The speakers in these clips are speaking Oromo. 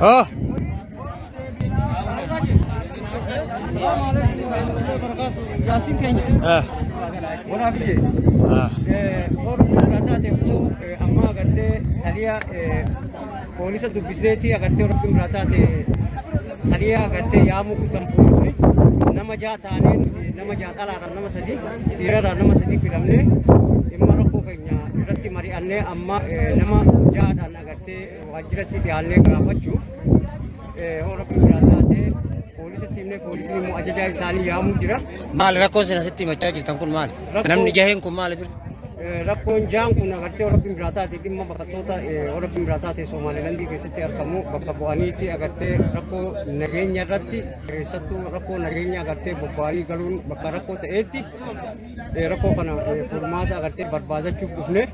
Oh. Yasin keenya. Waraabje. Oromoo birataa ta'e amma agartee taliyaa poolisa dubbisneetii agartee Oromoo birataa ta'e taliyaa agartee yaamuu kutan poolisni nama jaha taanee nuti nama jaha dhalaadhaan nama sadii dhiirarraa nama sadii filamnee dhimma rakkoo keenya irratti mari'annee amma nama jahaadhaan agartee waajjiratti dhiyaannee gaafachuuf Oromoo birataa ta'e poolisni immoo ajajaa isaanii yaamuu jira. Maal rakkoon isin asitti himachaa jirtan kun maali? Namni jaheen kun maali ture? Rakkoon jahaan kun agartee Oromoo biraataati dhimma baqattoota Oromoo biraataati Somaaliilaandii keessatti argamu bakka bu'aniiti agartee rakkoo nageenya irratti keessattuu rakkoo nageenya agartee bobba'anii galuun bakka rakkoo ta'eetti rakkoo kana furmaata agartee barbaadachuuf dhufne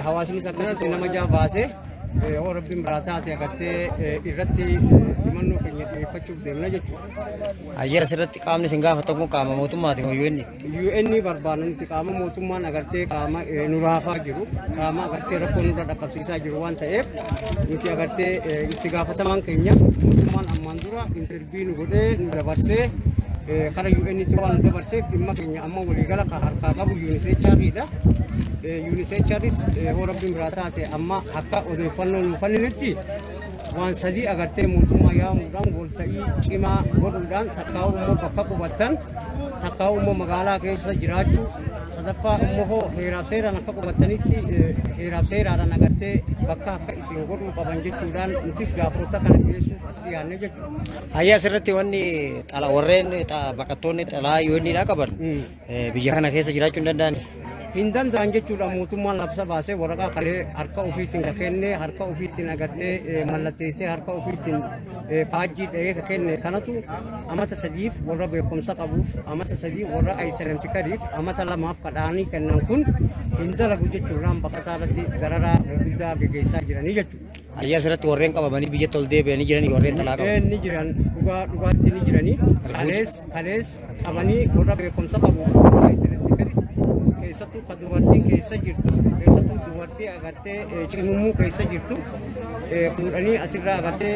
hawaasnis akkasitti nama jaha baasee Oromoo biraataati agartee irratti himannoo keenya dhiyeeffachuuf deemna jechuudha. Ayyaana asirratti qaamni isin gaafatan kun qaama mootummaati moo UN? UN barbaada nuti qaama mootummaan agartee qaama nu raafaa jiru qaama agartee rakkoo nurra dhaqqabsiisaa jiru waan ta'eef nuti agartee itti gaafatamaan keenya mootummaan ammaan dura interviyu nu godhee nu dabarsee kara UNitti waan nu dabarseef dhimma keenya amma waliigala harkaa qabu UNHCR'dha. UNHCR'is Oromoo biraataati amma akka odeeffannoo nu kenninetti waan sadii agartee mootummaa yaamuudhaan walta'ii cimaa godhuudhaan takkaa'uu immoo bakka qubatan takkaa'uu immoo magaalaa keessa jiraachuu sadaffaa immoo heeraaf seeraan akka qubatanitti heeraaf seeraadhaan agartee bakka akka isin godhuu qaban jechuudhaan nutis gaafota kana dhiyeessuuf as dhiyaanne jechuudha. Ayyaa asirratti wanni warreen baqattoonni xalaa UN'dhaa qaban biyya kana keessa jiraachuu hin danda'ani. Hin danda'an jechuudha mootummaan labsa baasee waraqaa kalee harka ofiitiin kenne harka ofiitiin agartee mallatteessee harka ofiitiin faajjii dhahee kenne kanatu amata sadiif warra beekumsa qabuuf amata sadii warra ayyaanamsi kadiif amata lamaaf kadhaanii kennan kun hin dalagu jechuudhaan baqataa irratti gararaa guddaa gaggeessaa jiranii jechuudha. Ayyaa asirratti warreen qabamanii biyyatti ol deebi'anii jiranii warreen xalaa qaban. Ni jiran dhugaatti ni jiranii kalees qabanii warra beekumsa qabuuf warra ayyaanamsi kadis keessattuu kan dubartiin keessa jirtu keessattuu dubartii agartee cimumuu keessa jirtu fuudhanii asirraa agartee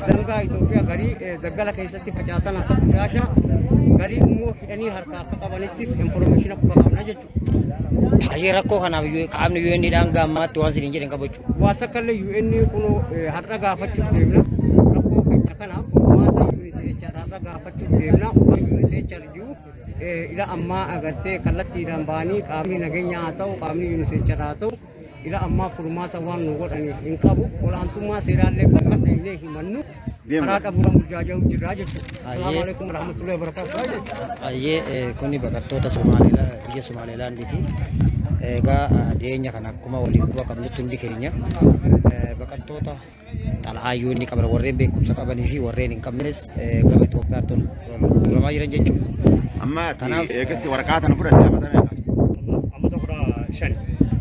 dangaa Itoophiyaa garii daggala keessatti facaasan akka bushaasha garii immoo hidhanii harkaa akka qabanittis informaationa akka qabna jechuudha. Ayyee rakkoo kanaaf qaamni UN'dhaan gaammaatti waan isin jedhan qabachu. Waan takkallee UN kun har'a gaafachuuf deemna rakkoo keenya kanaaf furmaata UNHCR har'a gaafachuuf deemna waan UNHCR jiru ila ammaa agartee kallattiidhaan ba'anii qaamni nageenya haa ta'u qaamni UNHCR haa ta'u ila ammaa furmaata waan nu godhani hin qabu olaantummaa seeraallee bakka dhaynee himannu karaa dhabuudhaan burjaaja'u jirraa jechuudha. Assalaamu alaikum warahmatullahi wabarakatuh. Ayyee kuni baqattoota biyya Somaaliilaandiiti. Egaa dhiyeenya kana akkuma waliin quba qabnutti hundi keenya baqattoota xalaa UN qaban warreen beekumsa qabanii fi warreen hin qabnes gama Itoophiyaatti gurguramaa jiran jechuudha. Amma eegassi waraqaa kana fudhatte amata meeqa? Amata 15.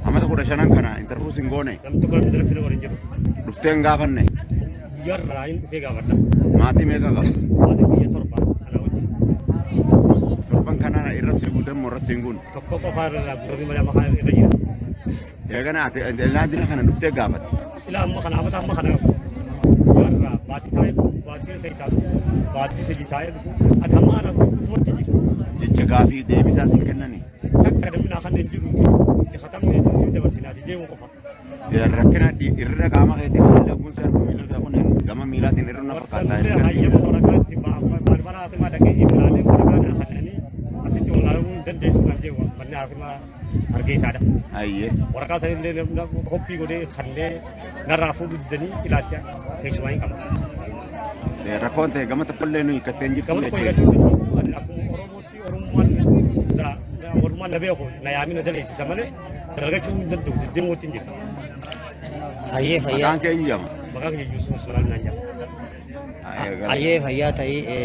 Amata 15 kana interviews hin goone? Namni tokko namni dalagaa waliin jiru. Dhuftee hin gaafanne? Yarraa hin dhufee gaafadha. Maatii meeqa qaba? Maatii biyya torba kana wajjin. Torban kana irra si guutan moo irra si hin guunne? Tokko qofaa irra guutamee malee amma irra jira. Eegana ati laandina kana dhuftee gaafatte? Ilaa amma kana amata amma kana yarraa baatii taa'ee baatii keessaa baatii sadii taa'ee ati amma ana dhufumatti jiru. Jecha gaafii deebisaa si kennani? Takka damina kan hin jiru si khatamne si dabarsinaati deemu qofa. Rakkina irra qaama keetii kan laguun sarba miilota kun gama miilaatiin irra na fakkaata. Hayyama waraqaatti baarbara hakimaa dhaqee ilaalee waraqaa naa kennanii asitti walaaluu dandeessu kan jedhu manni hakimaa argeessaadha. Ayyee. Waraqaa sanillee koppii godhee kanneen narraa fuudhuu didanii ilaalcha keessumaa hin qabu. rakkoon ta'e gama tokkollee nuyi katteen jirtu Gama tokko jechuudha. eeggachuu danda'u akkuma Oromootti Oromummaan na beeku na yaamina daleessisa malee dalagachuu hin danda'u deddeemuutti hin jiru. Hayyee fayyaa. Maqaan keenya jedhama. Maqaan kiyya Yuusuf Usmaan naan jedhama. Hayyee fayyaa ta'ee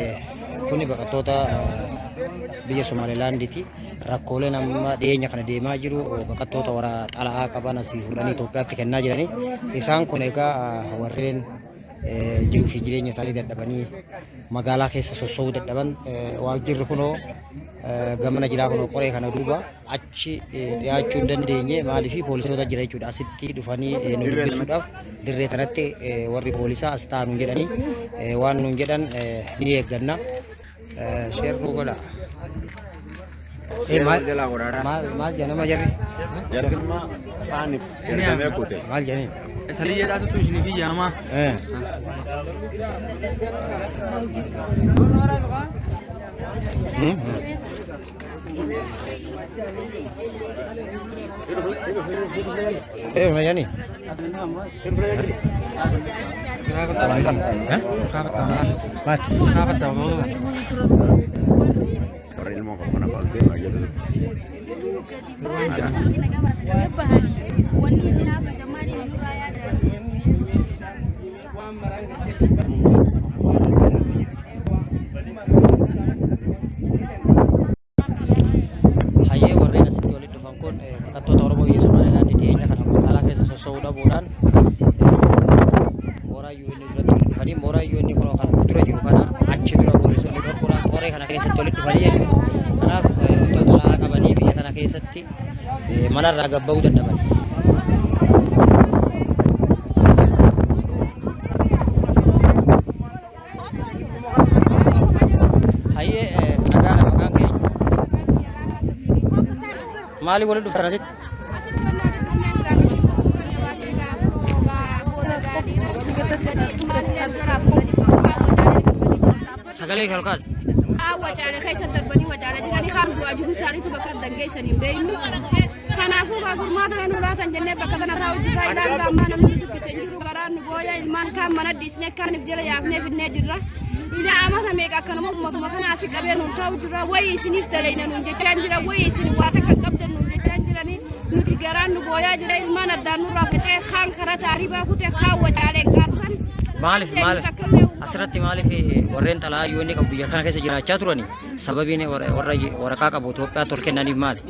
kuni baqattoota biyya Somaalilaandiiti. Rakkoolee nama dhiyeenya kana deemaa jiru baqattoota warra xala'aa qaban asii fuudhanii Itoophiyaatti kennaa jiranii. Isaan kun egaa warreen jiruu fi jireenya isaanii dadhabanii magaalaa keessa sossoo'uu dadhaban waajjirri kunoo gamana jiraa kunoo qoree kana duuba achi dhiyaachuu hin dandeenye maaliif poolisoota jira jechuudha asitti dhufanii nu dubbisuudhaaf dirree kanatti warri poolisaa as taa'u jedhanii waan nuun jedhan ni eegganna sheerruu godha. Maal jedhama jarri? Jarrimmaa aaniif ergamee kute. Maal jedhanii? Saliyya dhaatu sun isin fi jaamaa. Mayani? Warra ilmoo kokkona qaltee baay'ee Hayyee warreen asitti walitti dhufan kun baqattoota Oromoo biyya Somaalilaandii dhiyeenya kana magaalaa keessa sossoo'uu dhabuudhaan mooraa UN duratti walitti dhufanii mooraa UN kun kan dura jiru kana achi dura poolisoonni dhorkuraa qoree kana keessatti walitti dhufanii jechuudha. Kanaaf wantoota laa qabanii biyya kana keessatti manarraa gabba'uu dadhaban. Hayyee nagaadha maqaan keenya. Maali waliin dhuftan asitti? Sagalee kalkaas. Wajaalee keessa darbanii wajaalee jiranii kaan du'aa jiru isaaniitu bakka dangeessan hin beeknu. Kanaafuu furmaata kan laatan jennee bakka kanarraa hojjetaa ilaalu ammaa namni dubbise jiru garaan nu booya ilmaan kaan mana dhiisnee kaaniif jala yaafnee finnee jirra. Ina amata meeqa akkanuma ummatuma kana asii qabee nuun taa'u jirra wayii isiniif dalayna nuun jechaan jira wayii isin waa takka qabdan nuun jechaan jiranii nuti garaan nu booyaa jira ilmaan addaan nurraa faca'ee kaan karaa taarii baafute kaan wajaalee gaarsan. Maaliif asirratti maaliif warreen xalaa yoonni qabu biyya kana keessa jiraachaa turani sababiin waraqaa qabu Itoophiyaatti ol kennaniif maali?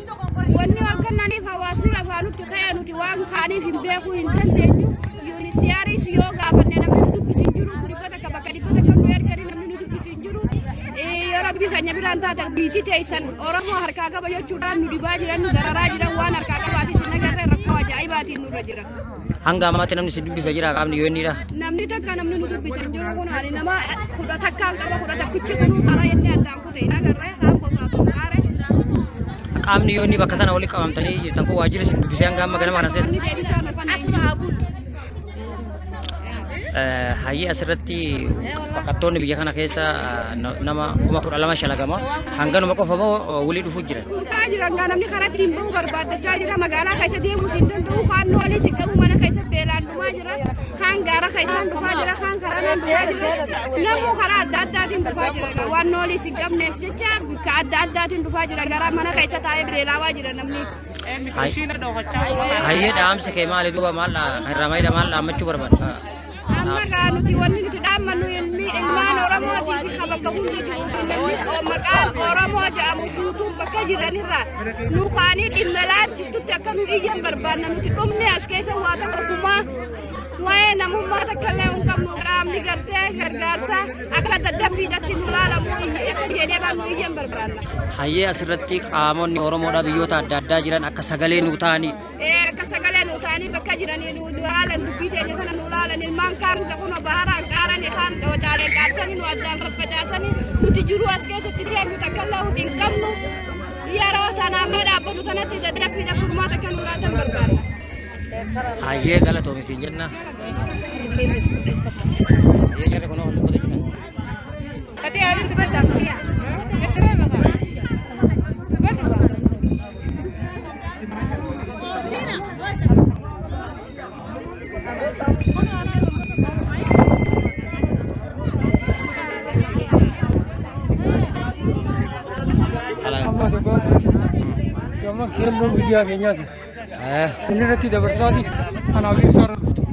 Wanni waan kennaniif hawaasni lafaa nutti ka'ee nuti waan kaaniif hin beekuu hin dandeenyu yuunisiyaaris yoo gaafanne namni nu dubbisin jiru dhibbata akka bakka dhibbata kan nu ergani namni nu dubbisin jiru yoo rabbi keenya biraan taate biitii teessan Oromoo harkaa qaba jechuudhaan nu dhibaa jiran nu dararaa jiran waan harkaa qabaatis hin agarree rakkoo ajaa'ibaatiin nurra jira. Hanga ammaatti namni si dubbisa jira qaamni yoonniidha. Namni takka namni nu dubbisan jiru kun ani nama kudha takkaan qaba kudha takkichi kanuu karaa jennee addaan kute hin agarree haan bosaatu qaare. Qaamni yoonni bakka tana walitti qabamtanii jirtan kun waajjirri si dubbisee hanga amma ganama kana seetu. Namni deebisaan afaan asuma haguun. Hayyee asirratti baqattoonni biyya kana keessa nama 12,000 shalagama hanganuma qofa moo walii dhufuu jiran? Dhufaa jiran gaa namni karaa ittiin bahuu barbaaddachaa jira magaalaa keessa deemuu hin danda'u kaan noolii si qabu mana keessa beelaan dhumaa jira kaan gaara keessaan dhufaa jira kaan karaan dhufaa jira namuu karaa adda addaatiin dhufaa jira gaa waan noolii si qabneef jecha ka adda addaatiin dhufaa jira gara mana keessa taa'ee beelaawaa jira namni. Hayyee dhaamsi kee maali duuba maal irraa maayidha maal dhaammachuu barbaadda? Amma gaa nuti wanni nuti dhaammannu ilmaan Oromootii fi bakka hundi maqaan Oromoo jedhamu guutuun bakka jiranirraa nu kaanii dhimma laachiftutti akka nu iyyan barbaanna nuti dhumne as keessa waa takka kumaa waa'ee namummaa takka illee hin qabnu qaamni gartee gargaarsaa akka daddabbiidhatti nu laalamu jedhee baanu iyyan barbaanna. Hayyee asirratti qaamonni Oromoodhaa biyyoota adda addaa jiran akka sagalee nu ta'anii. Akka sagalee nu ta'anii bakka jiranii nu laalan dubbii teenya kana nu laalan ilmaan kaan ta'uun baharaan qaaran kaan wajaalee qaarsanii nu addaan faffacaasanii nuti jiru as keessatti deemnu takka illee hin qabnu yeroo tanaa amma dhaabbannu kanatti daddabbiidha furmaata kan nu laatan barbaanna. Hayyee galatoomisin jenna. Hayyee jarri kunoo hundi qote jiran. Ati haali sibataa fiyaa. Gama keelloo miidiyaa keenyaati. Eh, Sanirratti dabarsaati anaaf ibsaarra dhuftu.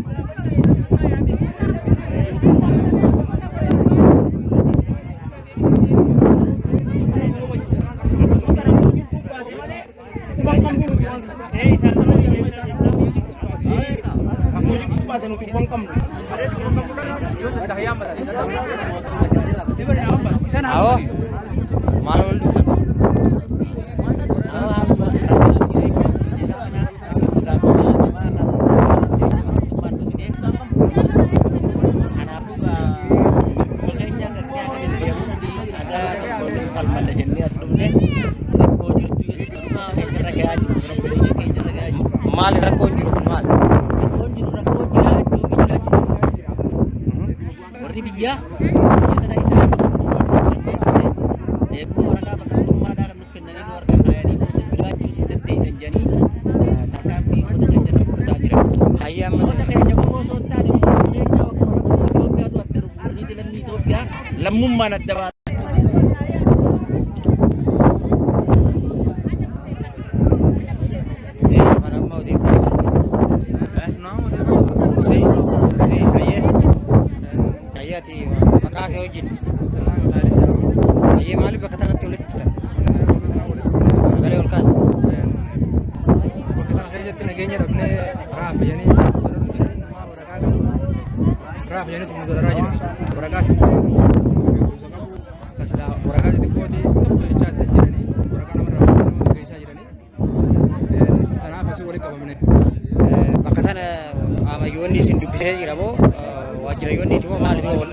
awo maal wal dhuftan? Maal rakkoon jiru kun maal? Warri biyyaa biyya isaan waraqaa bakka mootummaadhaa kan nuuf kennanii nu harkaa kaayanii jiraachuu si dandeessan jedhanii tarkaanfii goota keenya fudhataa jiran. Hayya amma Goota keenya qofa osoo hin taane Itoophiyaa Itoophiyaatu adda dhufu fuudhanii lammii Itoophiyaa lammummaan adda baasa. maqaa kee wajjin hayyee maaliif bakka kanatti walitti dhuftan? Sagalee ol kaasa. Bakka kana keessatti nageenya dhabnee raafayanii tumuu dalaraa jira. Waraqaa sammuu beekumsa qabu tasilaa waraqaa xixiqqooti tokko jechaa adda jiranii waraqaa nama geessaa jiranii kanaaf asii walitti qabamne. Bakka kana qaamayyonni isin dubbisee jira moo waajjirayyoonni itti moo maaliif wal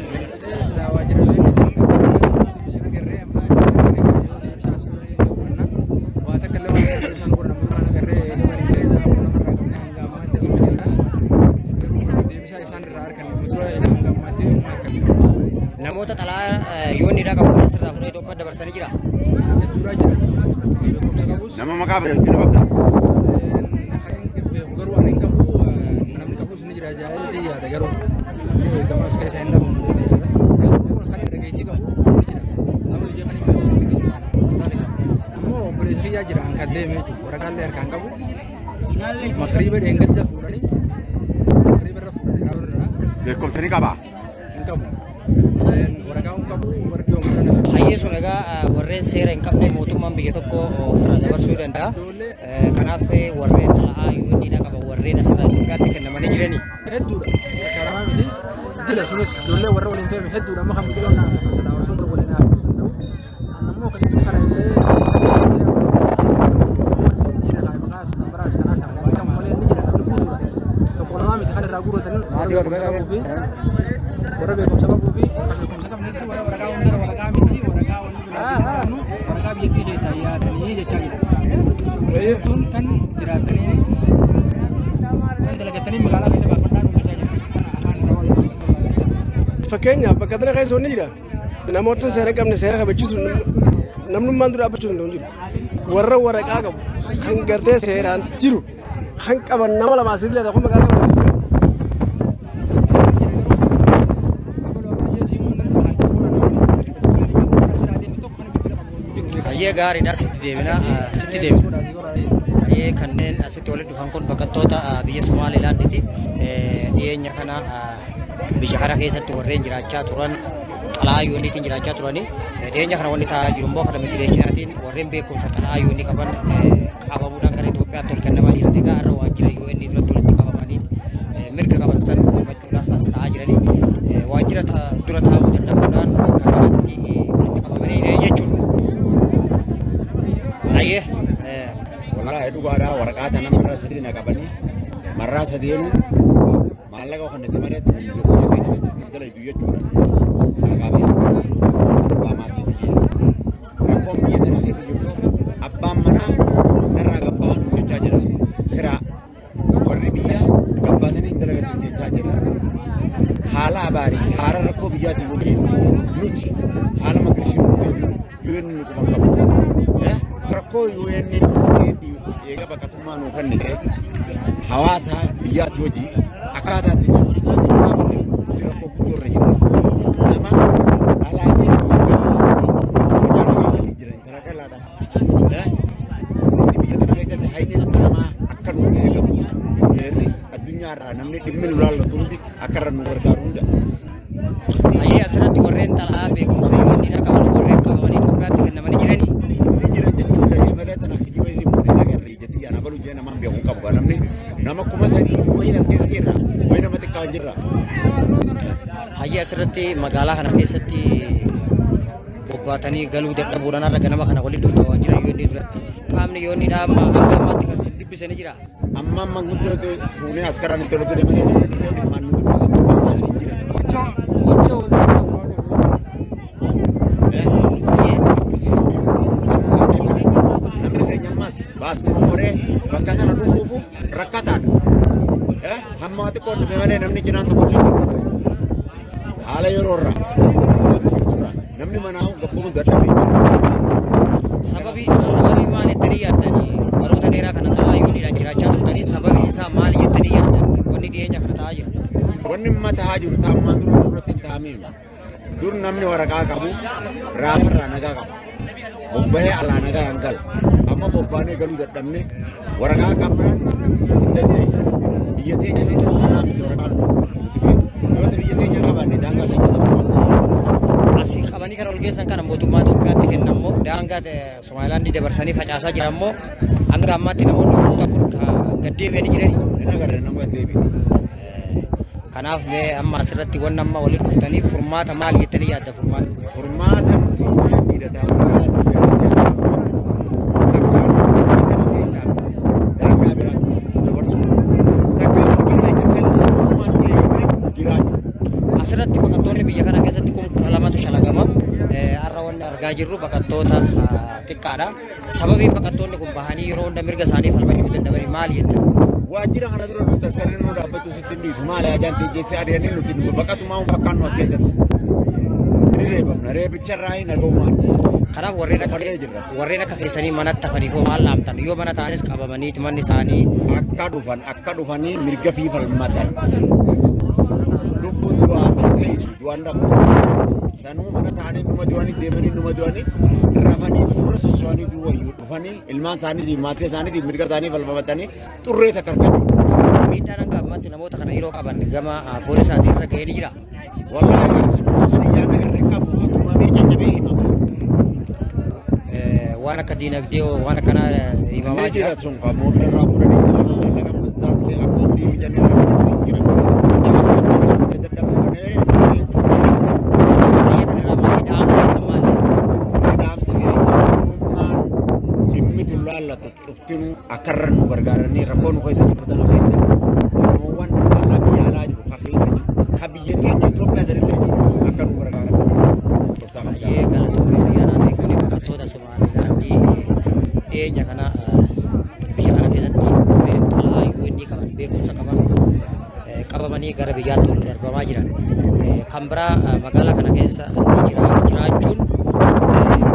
namoota xalaa yoonni qabu asirraa fudhee Itoophiyaa dabarsanii jira. Nama maqaa beektu qabda. Garuu ani qabu namni qabu sun jira jaayee yaada garuu gamas keessa hin dhabu kan dhageetii qabu jira nama ija kan hin ammoo obboleessa kiyyaa jira kan deemee jiru waraqaalee harkaan qabu makriiba dheengadda fuudhanii makriiba irra fuudhanii raawwarraa Beekumsa ni qaba. hin qabu waraqaa hin qabu warri yoomisa nama Hayyee sun egaa warreen seera hin qabne mootummaan biyya tokko ofirraa dabarsuu danda'a. Kanaaf warreen xalaa yoonni qaba warreen asirraa Itoophiyaatti kennamanii jiranii. hedduudha karamaa miti dila sunis ijoollee warra waliin feerme hedduudha amma kan biqiloon naaf osoo waliin naaf danda'u ammoo akkasitti kana illee jira haa maqaas baraas kanaas argaa kan malee ni jira namni guutuudha tokko namaa miti kan irraa guuratanii warra beekumsa qabuu fi beekumsa qabne hedduu waraqaa hundara waraqaa miti waraqaa wanni biratti waraqaa biyyattii keessaa yaadanii jechaa jira hedduun tan jiraatanii kan dalagatanii magaalaa keessa baafannaa dhuunfachaa jiru kana afaan irra wal Fakkeenyaaf bakka kana keessa wanni jira. Namoota seera qabne seera kabachiisu namnummaan dura dhaabbachuu danda'u jiru. Warra waraqaa qabu kan gartee seeraan jiru kan qaban nama lama asii illee tokko magaalaa qabu. Hayyee gaariidha sitti deemina sitti deemina. Hayyee kanneen asitti walitti dhufan kun baqattoota biyya Somaalilaandiiti. Dhiyeenya kana biyya kana keessatti warreen jiraachaa turan xalaa yoonniitiin jiraachaa turanii dhiyeenya kana wanni taa'aa jiru immoo kana migireeshinaatiin warreen beekumsa xalaa yoonnii qaban qabamuudhaan gara Itoophiyaatti ol kennamaa jiran egaa irra waajjira yoonnii duratti walitti qabamanii mirga qaban san falmachuudhaaf as taa'aa jiranii waajjira dura taa'uu dadhabuudhaan bakka kanatti walitti qabamanii jechuudha. Hayyee Wallahi dhugaadhaa waraqaata nama irraa sadii naqabanii marraa sadeenu maallaqa kan itti malee dala iyyuu jechuudha. Naqabee abbaa maatii biyya. Rakkoon biyya tana keessa jirtu abbaan manaa narraa gabbaan jechaa jira. Firaa warri biyya gabbaatanii dalagatti jechaa jira. Haala abaarii haala rakkoo biyyaatiin waliin nuti haala magariisii nuti jiru UN nu quban qabu. Rakkoo UN eega baqatummaa nuu kennite hawaasa biyyaatti hojii akkaataatti jiru gaafatee nuti rakkoo guddoo irra jira. Nama alaajee nama gabatee nu geessanii jiran intala dhalaadha. namni dhimmi nu laallatuuti akka irra nu gargaaru hunda. Hayyee asirratti warreen xalaa beekumsa yoonni qaban warreen qabamanii Itoophiyaatti kennamanii jiranii. Ni jiran jechuun dhagee malee tana kijiba inni immoo ni dhagarree jetti yaana balu jee namaan beekuu qabu namni nama kuma sadii wayin as keessa jirra wayin nama xiqqaan jirra. Hayyee asirratti magaalaa kana keessatti bobbaatanii galuu dadhabuudhaan har'a ganama kana walitti dhuftaa waajjira yoonni duratti qaamni yoonni dhaama hanga ammaatti kan sin dubbisanii jira. Amma manguddootu fuunee askaraan itti ol deemanii namni dhufee dhimmaan nu dubbisatu kan isaanii hin jiran. Namni keenya ammas baasuma horee bakka sana dhufuufu rakkataadha. Hamma xiqqoo dhufe malee namni cinaan tokko illee haala yeroo irraa namni manaa gabbuun dadhabee sababii maal jettanii yaaddanii baroota dheeraa kana xalaayyooniidhaan jiraachaa turtanii sababii isaa maal jettanii yaaddan wanni dhiyeenya kana ta'aa jiru. Wanni amma ta'aa jiru taa'ummaan dura nurratti hin taa'amiin dur namni waraqaa qabu raafarraa nagaa qaba bobbahee alaa nagaa hin galu amma bobbaanee galuu dadhabne waraqaa qabnaan hin dandeessan biyya teenya illee dantanaa miti waraqaan nuti fe'u yoo ta'e biyya teenya qabaanne daangaa keenya dabaluu asii qabanii kan ol geessan kana mootummaa Itoophiyaatti kennammoo daangaa Somaalilaandii dabarsanii facaasaa jirammoo hanga ammaatti namoonni kutaa kurka gaddeebi'anii jiranii. Hin agarre nama gaddeebi'e. Kanaaf mee amma asirratti waan amma walitti dhuftanii furmaata maal jettanii yaadda furmaata? Furmaata nuti miidhataa waraqaa nuti takkaan furmaata nuti isaa daangaa biraatti dabarsu takkaan furmaata jettee namummaatti eegamee jiraachuu. Asirratti baqattoonni biyya kana keessatti kun 12tu shalagama. Har'a wanni argaa jirru baqattoota xiqqaadha. Sababii baqattoonni kun bahanii yeroo hunda mirga isaanii falmachuu dadhabanii maal jettan? Waajjira kana dura nuti askarri nu dhaabbatu sitti dhiisu maali ajaan teejjeessee adeemanii nuti baqatumaa fakkaan nu as keessatti. Ni reebamna reebicha irraa hin dhaga'umaan. Kanaaf warreen akka keessanii manatti hafaniif maal laamtan yoo mana ta'anis qabamaniiti manni isaanii akka dhufanii mirga fi falmatan. Lubbuun du'aa ta'eessu du'aan dhabu. Sanuu mana ta'anii numa du'anii deemanii numa du'anii rafanii dura soso'anii duwwayyuu dhufanii ilmaan isaaniitiif maatii isaaniitiif mirga isaanii falmatanii xurree takka argachuu. Miidhaan hanga ammaatti namoota kana yeroo qaban gama poolisaatiin irra ga'ee ni jira. Wallaahi kan ijaan agarree qabu tumamee caccabee himama. Waan akka diinagdee waan akkanaa himamaa jira. Jira sun kan moobila irraa fudhanii jira mallaqa saaqsee akka hundi mijanii irraa fudhatanii jira. Akarra nu gargaaranii rakkoo nu keessa jiru tana keessa namoowwan haala biyya alaa jiru ka keessa jiru ka biyya keenya Itoophiyaa sanillee jiru akka nu gargaaran. Baay'ee galatoomii fayyaanaa ta'e kuni baqattoota Somaalilaandii dhiyeenya kana biyya kana keessatti warreen xalaayyuu inni qaban beekumsa qaban qabamanii gara biyyaatti ol darbamaa jiran. Kan biraa magaalaa kana keessa jiraachuun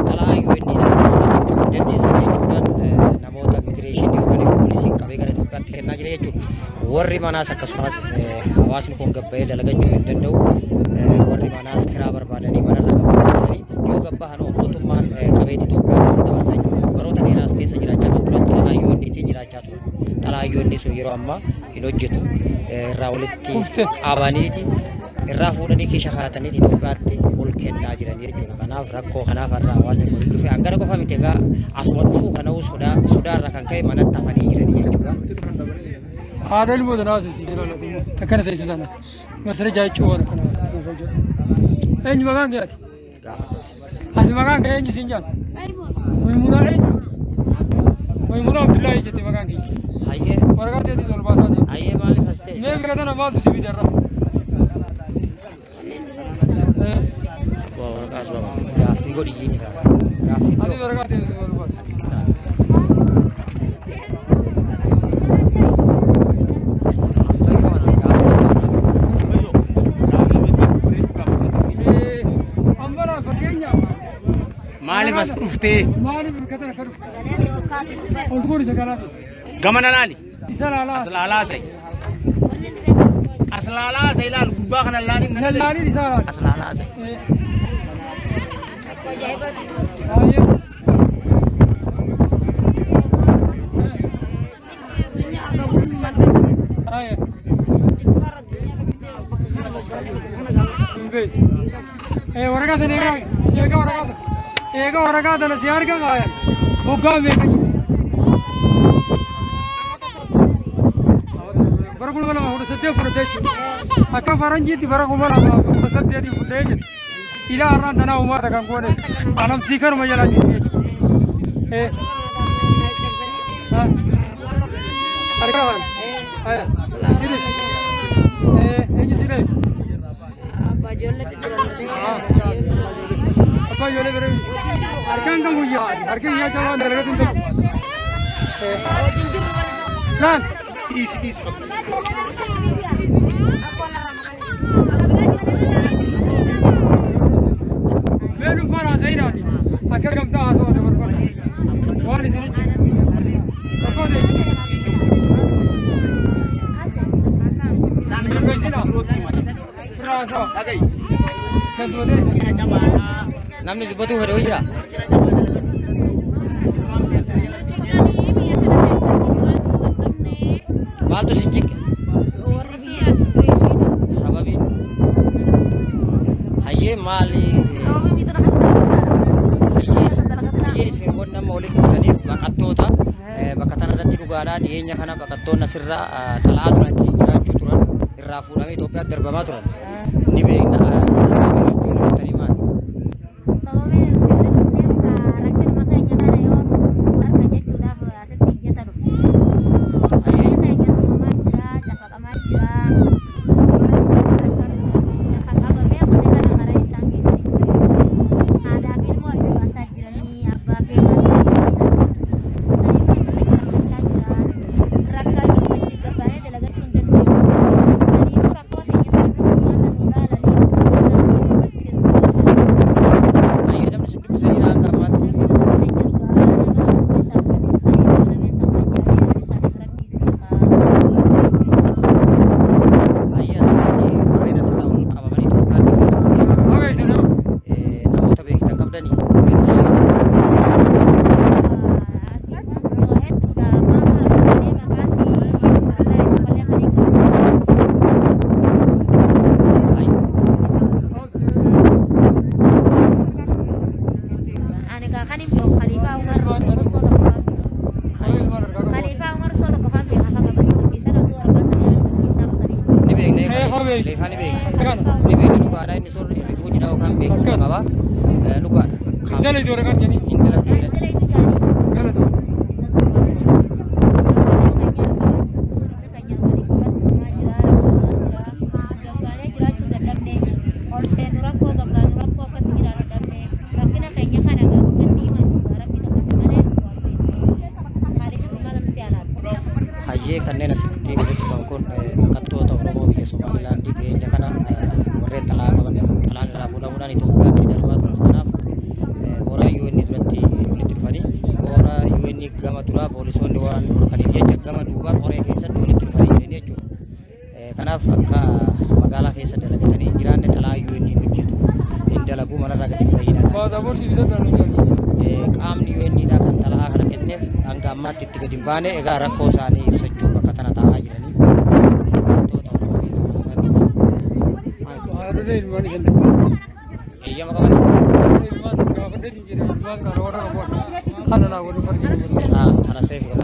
xalaayyuu inni hojjechuu hin dandeessan jechuudhaan namoota immigireeshinii yookaan poolisiin qabee gara Itoophiyaatti kennaa jira jechuudha. Warri manaas akkasumas hawaasni kun gabba'ee dalagachuu hin danda'u. Warri manaas kiraa barbaadanii manarra gabbaasanii yoo gabbahan mootummaan qabeetti Itoophiyaatti dabarsa jechuudha. Baroota dheeraas keessa jiraachaa kan turan xalaayyoonni ittiin jiraachaa turan. Xalaayyoonni sun yeroo ammaa hin hojjetu. Irraa walitti qabaniiti irraa fuudhanii keesha kaataniiti Itoophiyaatti ol kennaa jiran jechuudha. Kanaaf rakkoo kanaaf har'a hawaasni kun dhufe hangana qofa miti egaa asuma dhufuu kana'uu sodaarra kan ka'e manatti hafanii jiran jechuudha. Aadaa ilmoota naasisi takkana ta'e sana masara jaachuu waan akkana eenyu maqaan kee ati? Ati maqaan kee eenyu siin jaan? Maymunaa eenyu? Maymunaa Abdullaahi jette maqaan kee. Hayyee waraqaa teetii ol baasaa deemu. hayyee maaliif as ta'e? Mee bira tana maaltu si fidarra? Gaaffii godhiyyiin isaa gaaffii Ati waraqaa teetii ol baasa. Maaliif as dhuftee? Maaliif katana ka dhufte? Ol goori isa kanaati. Gamana laali. Isa laalaa. As laalaa sa'i. As laalaa sa'i laal gubbaa kana laaliin. Laaliin isaa laali. As laalaa sa'i. Baay'ee. Baay'ee. waraqaa sana eega waraqaa sana si harka kaayan hoggaan beekan bara kuma lama kudha saddeet fudhatee jechuudha akka faranjiitti bara kuma lama kudha saddeetii fudhee jedhu ilaa har'aan tanaa uummata kan goone alamsii kanuma jalaa jiru jechuudha harka kan eenyu si dhabe Abbaa ijoolleetu jira. Abbaa ijoollee bira harkaan kan guyyaa harki guyyaa caalaa dalagatu hin ta'u. Naan. Mee dhuunfaan haasa'inaati akka gamtaa haasa'u dabarfata waan isinitti tokkoon namni dubbatu fedhe jira. Maaltu si jikke? Sababiin hayyee maali? Hayyee isin kun nama waliin dhuftaniif baqattoota bakka tanarratti dhugaadhaa dhiyeenya kana baqattoonni asirraa xalaa turan ittiin jiraachuu turan irraa fuudhamee Itoophiyaatti darbamaa turan ni beekna sababii laftuun dhuftanii maali? Indala itu orang kan indala itu. Indala itu. Hayyee kanneen asitti dhufan kun baqattoota Oromoo biyya Somaalilaandii dhiyeenya kana warreen xalaa qaban xalaan jalaa fuudhamuudhaan Itoophiyaatti darbaa turan. Kanaaf mooraa UN duratti walitti dhufanii mooraa UN gama duraa poolisoonni waan dhorkaniif jecha gama duubaa qoree keessatti walitti dhufanii jiran jechuudha. Kanaaf akka magaalaa keessa dalagatanii jiraanne xalaa UN hojjetu hin dalaguu manarraa gadi bahiidhaan. Qaamni UN'dha kan xalaa kana kenneef hanga ammaatti itti gadi hin baane egaa rakkoo isaanii ibsachuu bakka tana taa'aa jiranii. Eeyyama qaban. Kana seefi